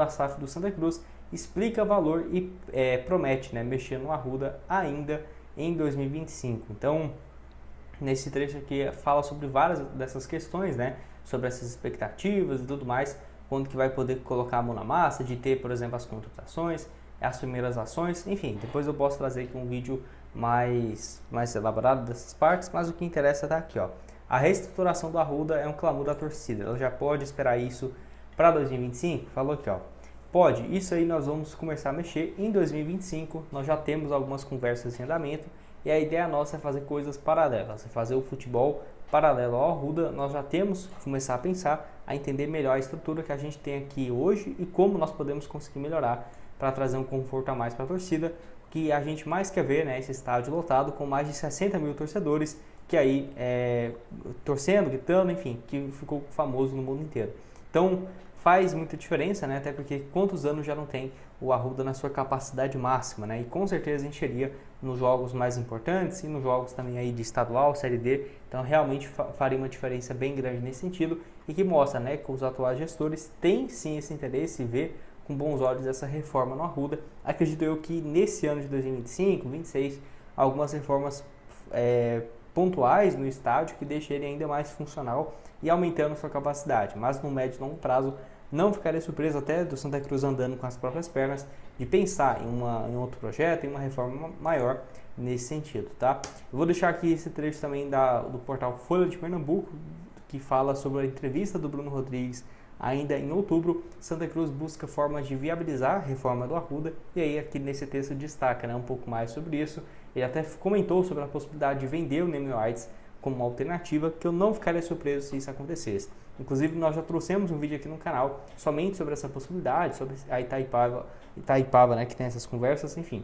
da SAF do Santa Cruz explica valor e promete, né, mexer no Arruda ainda em 2025. Então, nesse trecho aqui fala sobre várias dessas questões, né, sobre essas expectativas e tudo mais, quando que vai poder colocar a mão na massa, de ter, por exemplo, as contratações, as primeiras ações, enfim, depois eu posso trazer aqui um vídeo mais elaborado dessas partes, mas o que interessa está aqui, ó. A reestruturação do Arruda é um clamor da torcida, ela já pode esperar isso para 2025? Falou aqui, ó. Pode, isso aí nós vamos começar a mexer em 2025, nós já temos algumas conversas em andamento e a ideia nossa é fazer coisas paralelas, é fazer o futebol paralelo ao Arruda. Nós já temos que começar a pensar, a entender melhor a estrutura que a gente tem aqui hoje e como nós podemos conseguir melhorar para trazer um conforto a mais para a torcida, que a gente mais quer ver, né, esse estádio lotado com mais de 60 mil torcedores, que aí torcendo, gritando, enfim, que ficou famoso no mundo inteiro. Então faz muita diferença, né, até porque quantos anos já não tem o Arruda na sua capacidade máxima, né, e com certeza encheria nos jogos mais importantes e nos jogos também aí de estadual, Série D, então realmente faria uma diferença bem grande nesse sentido e que mostra, né, que os atuais gestores têm sim esse interesse em ver com bons olhos essa reforma no Arruda. Acredito eu que nesse ano de 2025, 2026, algumas reformas pontuais no estádio que deixem ele ainda mais funcional e aumentando sua capacidade, mas no médio e longo prazo não ficaria surpreso até do Santa Cruz andando com as próprias pernas de pensar em outro projeto, em uma reforma maior nesse sentido, tá? Eu vou deixar aqui esse trecho também do portal Folha de Pernambuco, que fala sobre a entrevista do Bruno Rodrigues ainda em outubro. Santa Cruz busca formas de viabilizar a reforma do Arruda, e aí aqui nesse texto destaca, né, um pouco mais sobre isso. Ele até comentou sobre a possibilidade de vender o Naming Rights como uma alternativa, que eu não ficaria surpreso se isso acontecesse. Inclusive nós já trouxemos um vídeo aqui no canal somente sobre essa possibilidade, sobre a Itaipava, né, que tem essas conversas, enfim.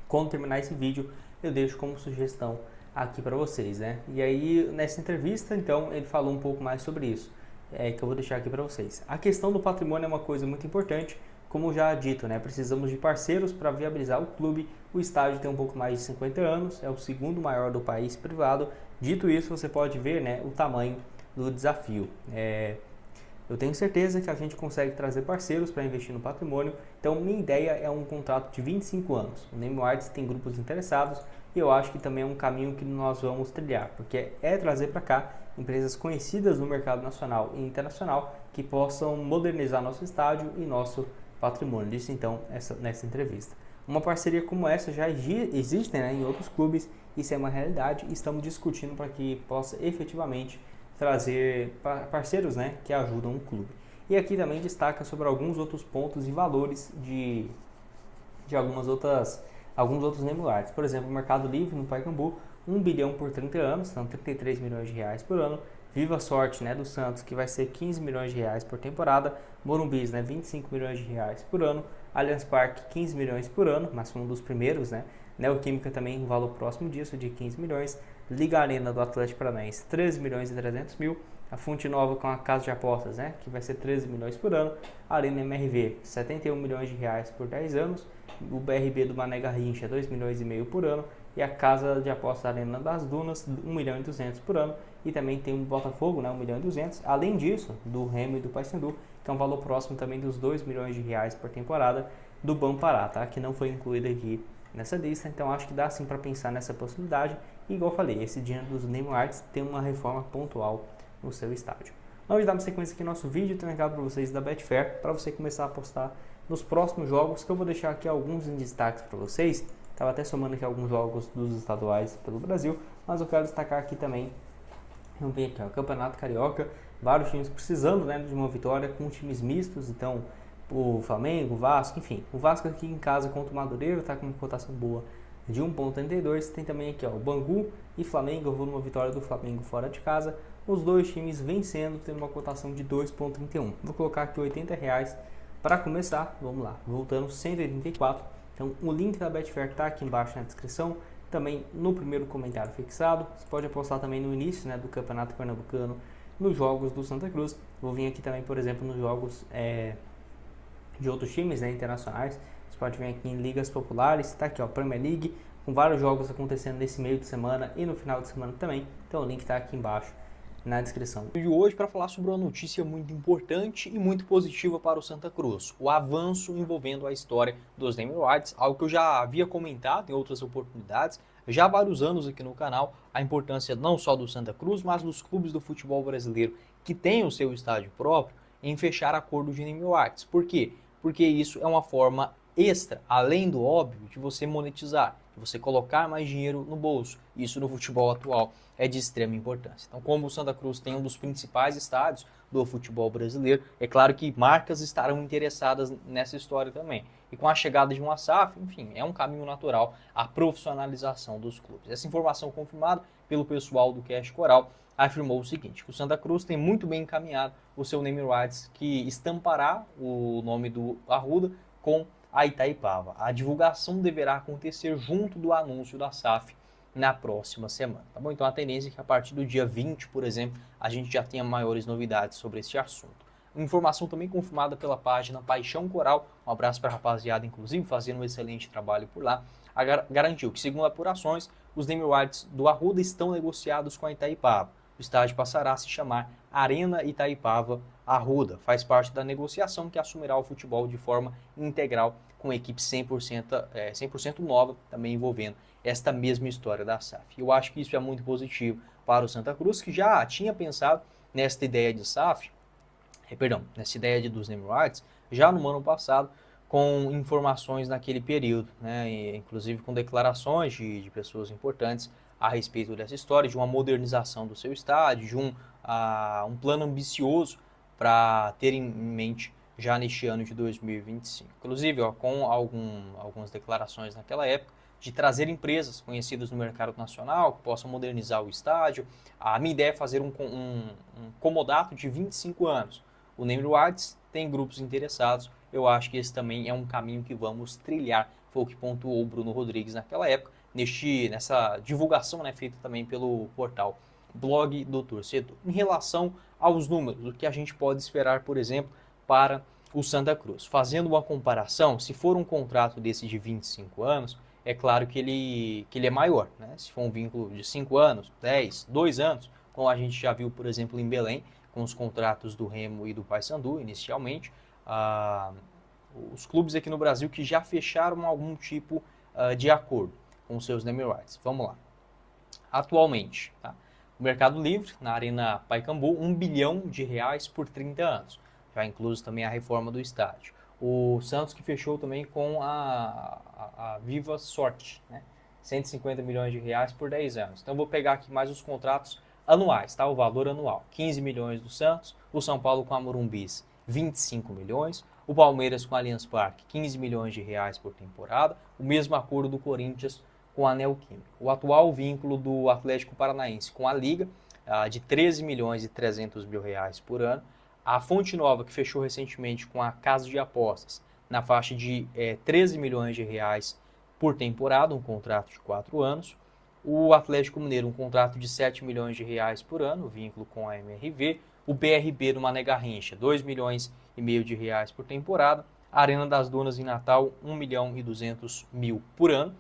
Quando terminar esse vídeo eu deixo como sugestão aqui para vocês, né? E aí nessa entrevista então ele falou um pouco mais sobre isso. Que eu vou deixar aqui para vocês. A questão do patrimônio é uma coisa muito importante, como já dito, né? Precisamos de parceiros para viabilizar o clube. O estádio tem um pouco mais de 50 anos, é o segundo maior do país privado. Dito isso, você pode ver, né, o tamanho do desafio. Eu tenho certeza que a gente consegue trazer parceiros para investir no patrimônio, então minha ideia é um contrato de 25 anos. O Naming Rights tem grupos interessados e eu acho que também é um caminho que nós vamos trilhar, porque é trazer para cá empresas conhecidas no mercado nacional e internacional que possam modernizar nosso estádio e nosso patrimônio. Disse então nessa entrevista. Uma parceria como essa já existe, né, em outros clubes, isso é uma realidade e estamos discutindo para que possa efetivamente trazer parceiros, né, que ajudam o clube. E aqui também destaca sobre alguns outros pontos e valores de alguns outros Naming Rights. Por exemplo, o Mercado Livre no Pacaembu, 1 bilhão por 30 anos, são 33 milhões de reais por ano. Viva Sorte, né, do Santos, que vai ser 15 milhões de reais por temporada. Morumbis, né, 25 milhões de reais por ano. Allianz Parque, 15 milhões por ano, mas foi um dos primeiros, né. Neoquímica também um valor próximo disso, de 15 milhões. Liga Arena do Atlético Paranaense, 13 milhões e 300 mil. A Fonte Nova com a Casa de Apostas, né, que vai ser 13 milhões por ano. A Arena MRV, 71 milhões de reais por 10 anos. O BRB do Mané Garrincha, 2 milhões e meio por ano. E a Casa de Apostas Arena das Dunas, 1 milhão e 200 por ano. E também tem o Botafogo, né, 1 milhão e 200. Além disso, do Remo e do Paysandu, que é um valor próximo também dos 2 milhões de reais por temporada do Bampará, tá, que não foi incluído aqui nessa lista. Então acho que dá sim para pensar nessa possibilidade. E igual eu falei, esse dinheiro dos Naming Rights tem uma reforma pontual no seu estádio. Vamos dar uma sequência aqui no nosso vídeo. Tem um recado para vocês da Betfair, para você começar a apostar nos próximos jogos, que eu vou deixar aqui alguns em destaques para vocês. Estava até somando aqui alguns jogos dos estaduais pelo Brasil, mas eu quero destacar aqui também, vamos ver aqui, ó, o Campeonato Carioca, vários times precisando, né, de uma vitória, com times mistos. Então o Flamengo, o Vasco, enfim, o Vasco aqui em casa contra o Madureira está com uma cotação boa de 1,32. Tem também aqui, ó, o Bangu e Flamengo. Eu vou numa vitória do Flamengo fora de casa, os dois times vencendo, tendo uma cotação de 2,31. Vou colocar aqui R$80 para começar. Vamos lá, voltando 184. Então o link da Betfair está aqui embaixo na descrição, também no primeiro comentário fixado. Você pode apostar também no início, né, do Campeonato Pernambucano, nos jogos do Santa Cruz. Vou vir aqui também, por exemplo, nos jogos de outros times, né, internacionais. Você pode vir aqui em ligas populares, está aqui, ó, Premier League, com vários jogos acontecendo nesse meio de semana e no final de semana também. Então o link está aqui embaixo na descrição. De hoje para falar sobre uma notícia muito importante e muito positiva para o Santa Cruz, o avanço envolvendo a história dos Name Rights, algo que eu já havia comentado em outras oportunidades, já há vários anos aqui no canal, a importância não só do Santa Cruz, mas dos clubes do futebol brasileiro que têm o seu estádio próprio em fechar acordo de Name Rights. Por quê? Porque isso é uma forma extra, além do óbvio, de você monetizar, de você colocar mais dinheiro no bolso. Isso no futebol atual é de extrema importância. Então, como o Santa Cruz tem um dos principais estádios do futebol brasileiro, é claro que marcas estarão interessadas nessa história também. E com a chegada de uma SAF, enfim, é um caminho natural a profissionalização dos clubes. Essa informação confirmada pelo pessoal do Cash Coral afirmou o seguinte, que o Santa Cruz tem muito bem encaminhado o seu name rights, que estampará o nome do Arruda com a Itaipava. A divulgação deverá acontecer junto do anúncio da SAF na próxima semana, tá bom? Então a tendência é que a partir do dia 20, por exemplo, a gente já tenha maiores novidades sobre esse assunto. Informação também confirmada pela página Paixão Coral, um abraço para a rapaziada, inclusive, fazendo um excelente trabalho por lá, garantiu que, segundo apurações, os name rights do Arruda estão negociados com a Itaipava. O estádio passará a se chamar Arena Itaipava Arruda. Faz parte da negociação que assumirá o futebol de forma integral com a equipe 100% nova, também envolvendo esta mesma história da SAF. Eu acho que isso é muito positivo para o Santa Cruz, que já tinha pensado nesta ideia de SAF, nessa ideia dos name rights, já no ano passado, com informações naquele período, né? E, inclusive com declarações de pessoas importantes a respeito dessa história, de uma modernização do seu estádio, de um plano ambicioso para ter em mente já neste ano de 2025. Inclusive, com algumas declarações naquela época, de trazer empresas conhecidas no mercado nacional, que possam modernizar o estádio. A minha ideia é fazer um comodato de 25 anos. O name rights tem grupos interessados, eu acho que esse também é um caminho que vamos trilhar, foi o que pontuou o Bruno Rodrigues naquela época, nessa divulgação, né, feita também pelo portal Blog do Torcedor. Em relação aos números, o que a gente pode esperar, por exemplo, para o Santa Cruz. Fazendo uma comparação, se for um contrato desse de 25 anos, é claro que ele é maior, né? Se for um vínculo de 5 anos, 10, 2 anos, como a gente já viu, por exemplo, em Belém, com os contratos do Remo e do Paysandu, inicialmente, os clubes aqui no Brasil que já fecharam algum tipo de acordo com seus name rights. Vamos lá. Atualmente, tá? O Mercado Livre, na Arena Pacaembu, R$ 1 bilhão por 30 anos. Já incluso também a reforma do estádio. O Santos que fechou também com a Viva Sorte, né? 150 milhões de reais por 10 anos. Então vou pegar aqui mais os contratos anuais, tá? O valor anual, 15 milhões do Santos, o São Paulo com a Morumbis, 25 milhões, o Palmeiras com a Allianz Parque, 15 milhões de reais por temporada, o mesmo acordo do Corinthians com a Neoquímica. O atual vínculo do Atlético Paranaense com a Liga, de 13 milhões e 300 mil reais por ano, a Fonte Nova, que fechou recentemente com a Casa de Apostas, na faixa de 13 milhões de reais por temporada, um contrato de 4 anos. O Atlético Mineiro, um contrato de 7 milhões de reais por ano, vínculo com a MRV. O BRB do Mané Garrincha, 2 milhões e meio de reais por temporada. A Arena das Dunas em Natal, 1 milhão e 200 mil por ano,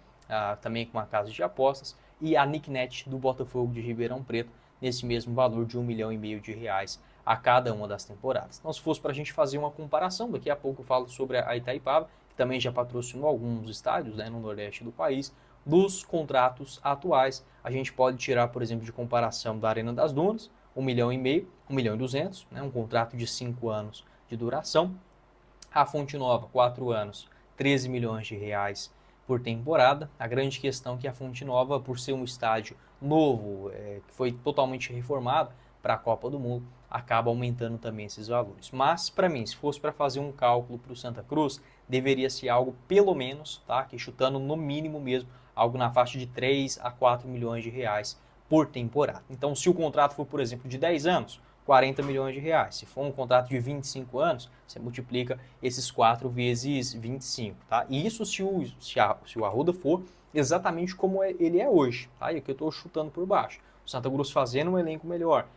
também com a Casa de Apostas. E a Nicknet do Botafogo de Ribeirão Preto, nesse mesmo valor de 1 milhão e meio de reais a cada uma das temporadas. Então, se fosse para a gente fazer uma comparação, daqui a pouco eu falo sobre a Itaipava, que também já patrocinou alguns estádios, né, no Nordeste do país. Dos contratos atuais, a gente pode tirar, por exemplo, de comparação da Arena das Dunas, 1 milhão e meio, 1 milhão e 200, né, um contrato de 5 anos de duração. A Fonte Nova, 4 anos, 13 milhões de reais por temporada. A grande questão é que a Fonte Nova, por ser um estádio novo, que foi totalmente reformado para a Copa do Mundo, acaba aumentando também esses valores. Mas, para mim, se fosse para fazer um cálculo para o Santa Cruz, deveria ser algo pelo menos, tá? Que chutando no mínimo mesmo, algo na faixa de 3 a 4 milhões de reais por temporada. Então, se o contrato for, por exemplo, de 10 anos, 40 milhões de reais. Se for um contrato de 25 anos, você multiplica esses 4 vezes 25, tá? E isso se o Arruda for exatamente como ele é hoje, tá? E aqui eu estou chutando por baixo. O Santa Cruz fazendo um elenco melhor,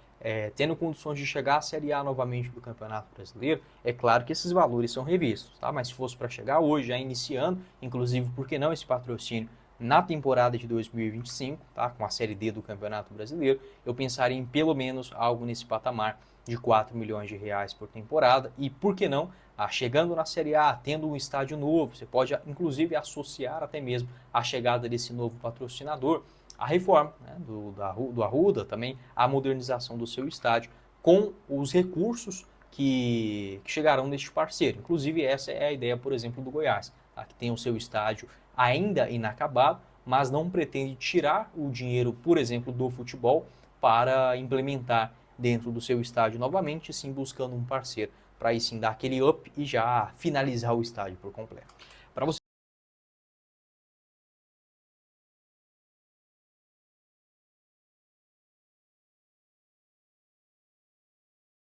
tendo condições de chegar à Série A novamente do Campeonato Brasileiro, é claro que esses valores são revistos, tá? Mas se fosse para chegar hoje, já iniciando, inclusive, por que não esse patrocínio na temporada de 2025, tá? Com a Série D do Campeonato Brasileiro, eu pensaria em pelo menos algo nesse patamar de 4 milhões de reais por temporada. E por que não, chegando na Série A, tendo um estádio novo, você pode inclusive associar até mesmo a chegada desse novo patrocinador, a reforma, né, do Arruda, também a modernização do seu estádio, com os recursos que chegarão deste parceiro. Inclusive essa é a ideia, por exemplo, do Goiás, tá? Que tem o seu estádio ainda inacabado, mas não pretende tirar o dinheiro, por exemplo, do futebol para implementar dentro do seu estádio novamente, sim buscando um parceiro para aí sim dar aquele up e já finalizar o estádio por completo. Para você